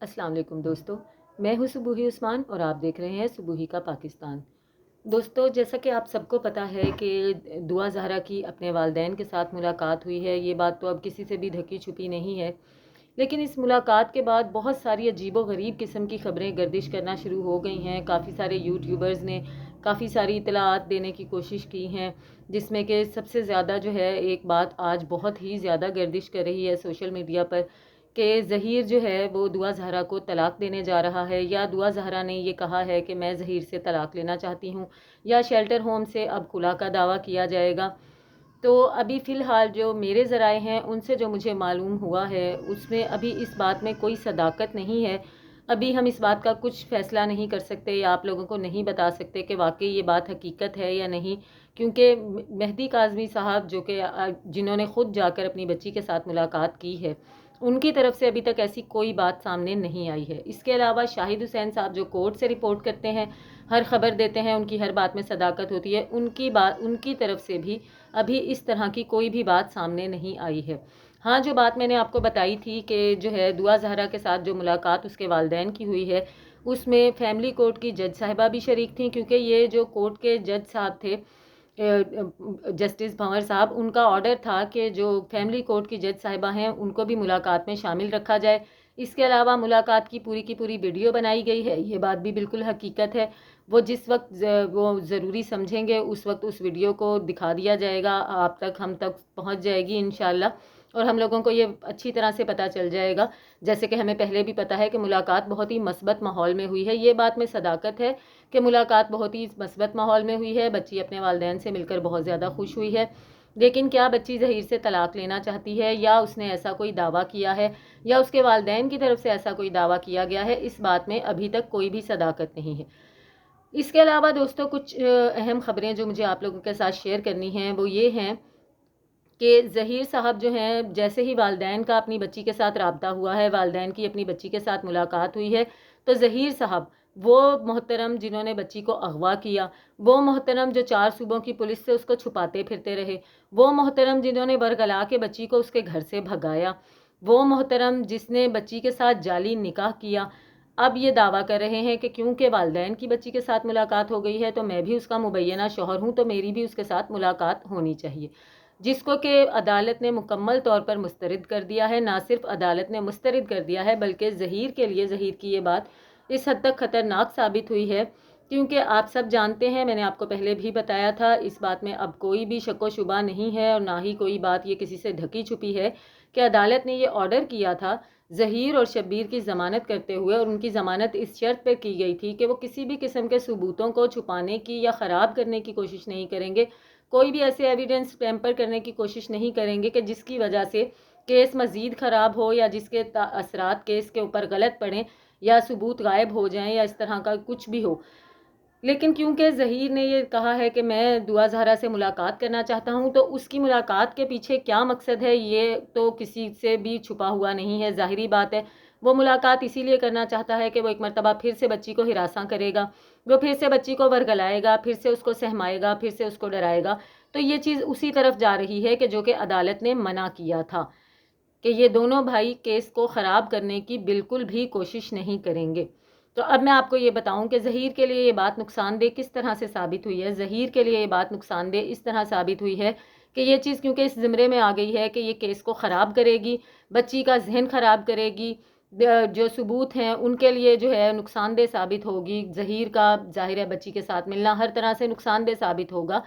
अस्सलाम वालेकुम दोस्तों, मैं हूँ सुबूही उस्मान और आप देख रहे हैं सुबूही का पाकिस्तान। दोस्तों, जैसा कि आप सबको पता है कि दुआ ज़हरा की अपने वालिदैन के साथ मुलाकात हुई है। ये बात तो अब किसी से भी ढकी छुपी नहीं है। लेकिन इस मुलाकात के बाद बहुत सारी अजीबो-गरीब किस्म की ख़बरें गर्दिश करना शुरू हो गई हैं। काफ़ी सारे यूट्यूबर्स ने काफ़ी सारी इत्तलाआत देने की कोशिश की हैं, जिसमें कि सबसे ज़्यादा जो है एक बात आज बहुत ही ज़्यादा गर्दिश कर रही है सोशल मीडिया पर कि ज़हीर जो है वो दुआ ज़हरा को तलाक देने जा रहा है, या दुआ ज़हरा ने ये कहा है कि मैं ज़हीर से तलाक लेना चाहती हूँ, या शेल्टर होम से अब खुला का दावा किया जाएगा। तो अभी फ़िलहाल जो मेरे ज़राए हैं उनसे जो मुझे मालूम हुआ है उसमें अभी इस बात में कोई सदाकत नहीं है। अभी हम इस बात का कुछ फ़ैसला नहीं कर सकते या आप लोगों को नहीं बता सकते कि वाक़ई ये बात हकीकत है या नहीं, क्योंकि मेहदी काज़मी साहब जो कि जिन्होंने ख़ुद जाकर अपनी बच्ची के साथ मुलाकात की है, उनकी तरफ से अभी तक ऐसी कोई बात सामने नहीं आई है। इसके अलावा शाहिद हुसैन साहब जो कोर्ट से रिपोर्ट करते हैं, हर ख़बर देते हैं, उनकी हर बात में सदाकत होती है, उनकी तरफ से भी अभी इस तरह की कोई भी बात सामने नहीं आई है। हाँ, जो बात मैंने आपको बताई थी कि जो है दुआ ज़हरा के साथ जो मुलाकात उसके वालिदैन की हुई है, उसमें फैमिली कोर्ट की जज साहिबा भी शरीक थीं, क्योंकि ये जो कोर्ट के जज साहब थे जस्टिस भंवर साहब, उनका ऑर्डर था कि जो फैमिली कोर्ट की जज साहिबा हैं उनको भी मुलाकात में शामिल रखा जाए। इसके अलावा मुलाकात की पूरी वीडियो बनाई गई है, ये बात भी बिल्कुल हकीकत है। वो जिस वक्त वो ज़रूरी समझेंगे उस वक्त उस वीडियो को दिखा दिया जाएगा, आप तक हम तक पहुंच जाएगी इंशाल्लाह, और हम लोगों को ये अच्छी तरह से पता चल जाएगा। जैसे कि हमें पहले भी पता है कि मुलाकात बहुत ही मस्बत माहौल में हुई है। ये बात में सदाकत है कि मुलाकात बहुत ही मस्बत माहौल में हुई है। बच्ची अपने वालिदैन से मिलकर बहुत ज़्यादा खुश हुई है। लेकिन क्या बच्ची ज़हीर से तलाक लेना चाहती है, या उसने ऐसा कोई दावा किया है, या उसके वालिदैन की तरफ से ऐसा कोई दावा किया गया है, इस बात में अभी तक कोई भी सदाकत नहीं है। इसके अलावा दोस्तों कुछ अहम ख़बरें जो मुझे आप लोगों के साथ शेयर करनी हैं वो ये हैं कि ज़हीर साहब जो हैं, जैसे ही वालिदैन का अपनी बच्ची के साथ राब्ता हुआ है, वालिदैन की अपनी बच्ची के साथ मुलाकात हुई है, तो ज़हीर साहब, वो मोहतरम जिन्होंने बच्ची को अगवा किया, वो मोहतरम जो 4 सूबों की पुलिस से उसको छुपाते फिरते रहे, वो मोहतरम जिन्होंने बरगला के बच्ची को उसके घर से भगाया, वो मोहतरम जिसने बच्ची के साथ जाली निकाह किया, अब ये दावा कर रहे हैं कि क्योंकि वालिदैन की बच्ची के साथ मुलाकात हो गई है तो मैं भी उसका मुबैना शौहर हूँ, तो मेरी भी उसके साथ मुलाकात होनी चाहिए। जिसको कि अदालत ने मुकम्मल तौर पर मुस्तरद कर दिया है। ना सिर्फ अदालत ने मुस्तरद कर दिया है, बल्कि ज़हीर के लिए ज़हीर की ये बात इस हद तक ख़तरनाक साबित हुई है, क्योंकि आप सब जानते हैं, मैंने आपको पहले भी बताया था, इस बात में अब कोई भी शक व शुबा नहीं है और ना ही कोई बात ये किसी से ढकी छुपी है कि अदालत ने ये ऑर्डर किया था ज़हीर और शब्बीर की ज़मानत करते हुए, और उनकी ज़मानत इस शर्त पर की गई थी कि वो किसी भी किस्म के सबूतों को छुपाने की या ख़राब करने की कोशिश नहीं करेंगे, कोई भी ऐसे एविडेंस टैम्पर करने की कोशिश नहीं करेंगे कि जिसकी वजह से केस मज़ीद ख़राब हो, या जिसके असरात केस के ऊपर गलत पड़ें, या सबूत गायब हो जाएं, या इस तरह का कुछ भी हो। लेकिन क्योंकि ज़हीर ने ये कहा है कि मैं दुआ ज़हरा से मुलाकात करना चाहता हूँ, तो उसकी मुलाकात के पीछे क्या मकसद है ये तो किसी से भी छुपा हुआ नहीं है। ज़ाहिरी बात है, वो मुलाकात इसीलिए करना चाहता है कि वो एक मरतबा फिर से बच्ची को हिरासा करेगा, वो फिर से बच्ची को वरगलाएगा, फिर से उसको सहमाएगा, फिर से उसको डराएगा। तो ये चीज़ उसी तरफ जा रही है कि जो कि अदालत ने मना किया था कि ये दोनों भाई केस को ख़राब करने की बिल्कुल भी कोशिश नहीं करेंगे। तो अब मैं आपको ये बताऊं कि ज़हीर के लिए ये बात नुकसानदेह किस तरह से साबित हुई है। ज़हीर के लिए ये बात नुकसानदेह इस तरह साबित हुई है कि ये चीज़ क्योंकि इस ज़िम्रे में आ गई है कि ये केस को ख़राब करेगी, बच्ची का जहन ख़राब करेगी, जो सबूत हैं उनके लिए जो है नुकसानदेह साबित होगी। ज़हीर का ज़ाहिर है बच्ची के साथ मिलना हर तरह से नुकसानदेह साबित होगा।